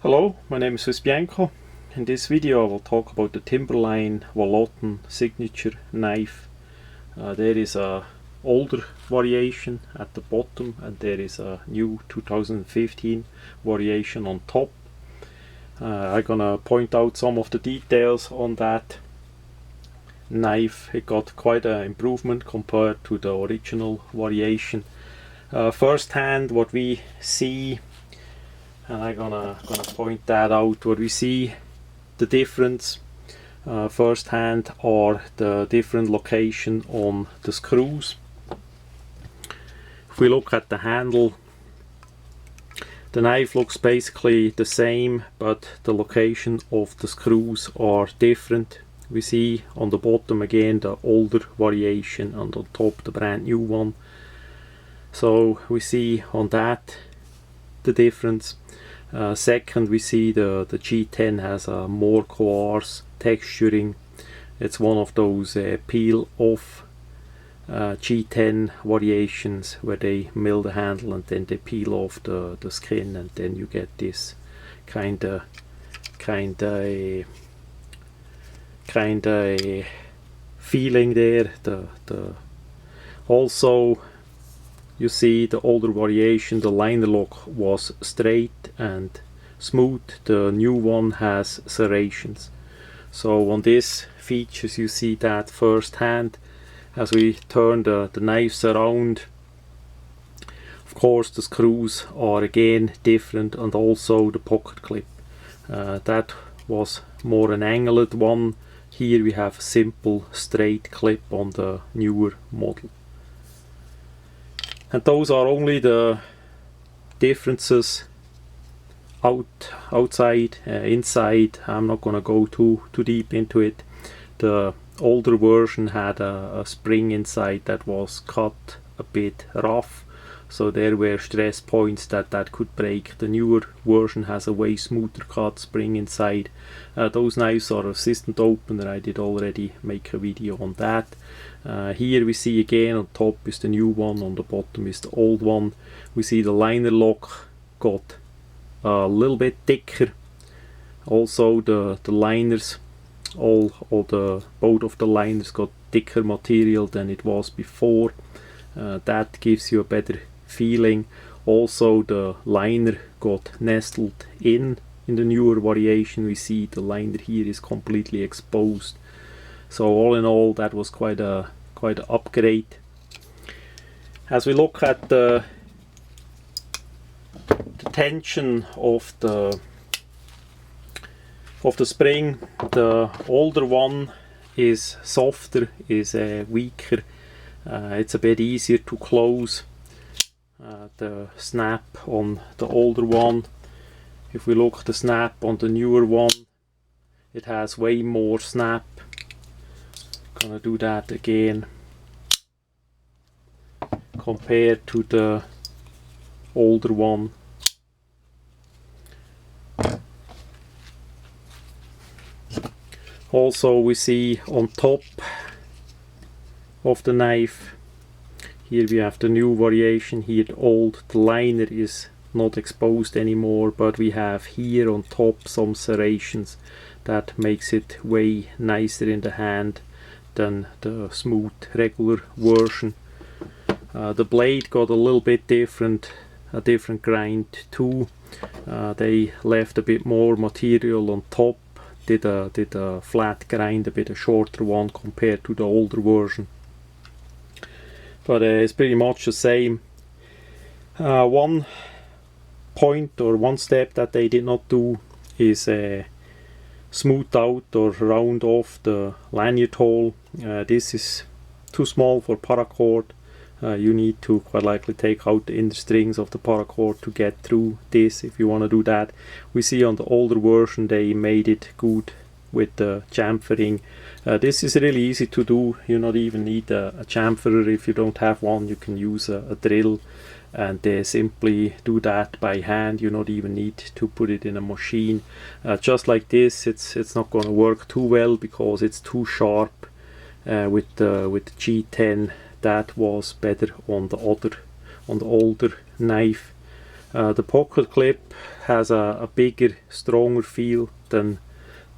Hello, my name is swissbianco. In this video I will talk about the Timberline vallotton signature knife. There is a older variation at the bottom and there is a new 2015 variation on top. I'm gonna point out some of the details on that knife. It got quite an improvement compared to the original variation. First hand, what we see, and I'm gonna point that out, what we see the difference first hand are the different location on the screws. If we look at the handle, the knife looks basically the same, but the location of the screws are different. We see on the bottom again the older variation and on top the brand new one. So we see on that the difference. Second, we see the G10 has a more coarse texturing. It's one of those peel off G10 variations where they mill the handle and then they peel off the skin, and then you get this kind of feeling there. Also you see the older variation, the liner lock was straight and smooth. The new one has serrations. So on these features you see that first hand. As we turn the knives around, of course the screws are again different, and also the pocket clip. That was more an angled one. Here we have a simple straight clip on the newer model. And those are only the differences outside. Inside I'm not gonna go too deep into it. The older version had a spring inside that was cut a bit rough, so there were stress points that could break. The newer version has a way smoother cut spring inside. Those knives are assistant opener. I did already make a video on that. Here we see again on top is the new one, on the bottom is the old one. We see the liner lock got a little bit thicker. Also the liners, both of the liners got thicker material than it was before. That gives you a better feeling. Also the liner got nestled in the newer variation. We see the liner here is completely exposed. So all in all, that was quite an upgrade. As we look at the tension of the spring, the older one is softer, is weaker. It's a bit easier to close the snap on the older one. If we look at the snap on the newer one, it has way more snap. Gonna do that again compared to the older one. Also we see on top of the knife, here we have the new variation. Here the liner is not exposed anymore, but we have here on top some serrations that makes it way nicer in the hand than the smooth regular version. The blade got a little bit different, a different grind too. They left a bit more material on top, did a flat grind, a bit a shorter one compared to the older version. But it's pretty much the same. One point or one step that they did not do is smooth out or round off the lanyard hole. This is too small for paracord. You need to quite likely take out the inner strings of the paracord to get through this if you want to do that. We see on the older version they made it good with the chamfering. This is really easy to do. You not even need a chamferer. If you don't have one, you can use a drill and simply do that by hand. You not even need to put it in a machine. Just like this, it's not going to work too well because it's too sharp. With the G10, that was better on the older knife. The pocket clip has a bigger, stronger feel than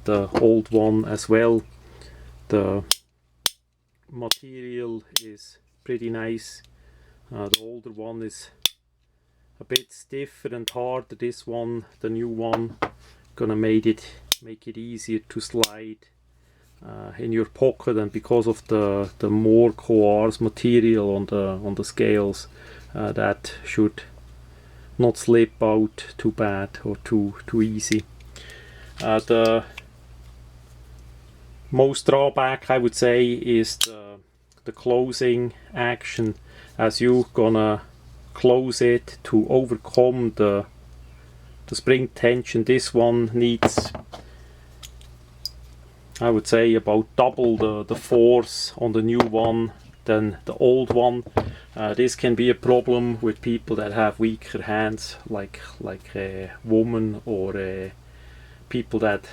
the old one as well. The material is pretty nice. The older one is a bit stiffer and harder. This one, the new one, gonna make it easier to slide in your pocket, and because of the more coarse material on the scales, that should not slip out too bad or too easy. The most drawback, I would say, is the closing action. As you gonna close it to overcome the spring tension, this one needs, I would say, about double the force on the new one than the old one. This can be a problem with people that have weaker hands, like a woman, or people that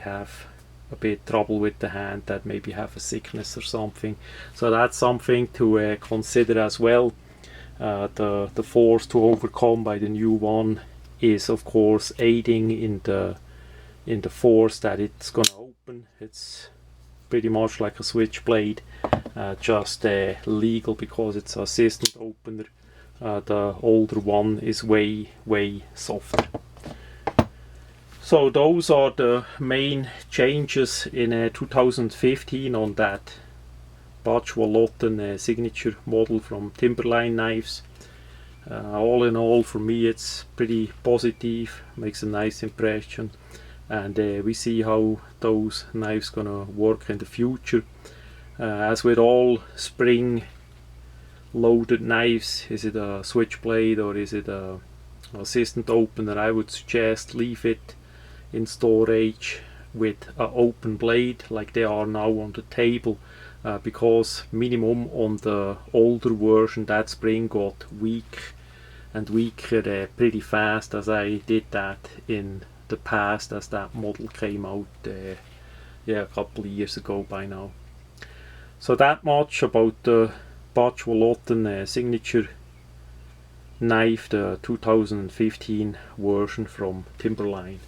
have a bit trouble with the hand, that maybe have a sickness or something. So that's something to consider as well. The force to overcome by the new one is of course aiding in the force that it's gonna open. It's pretty much like a switchblade, just legal because it's assistant opener. The older one is way softer. So those are the main changes in 2015 on that vallotton signature model from Timberline knives. All in all, for me it's pretty positive, makes a nice impression, and we see how those knives gonna work in the future. As with all spring loaded knives, is it a switchblade or is it a assistant opener, I would suggest leave it in storage with an open blade like they are now on the table, because minimum on the older version that spring got weak and weaker pretty fast, as I did that in the past as that model came out a couple of years ago by now. So that much about the vallotton signature knife, the 2015 version from Timberline.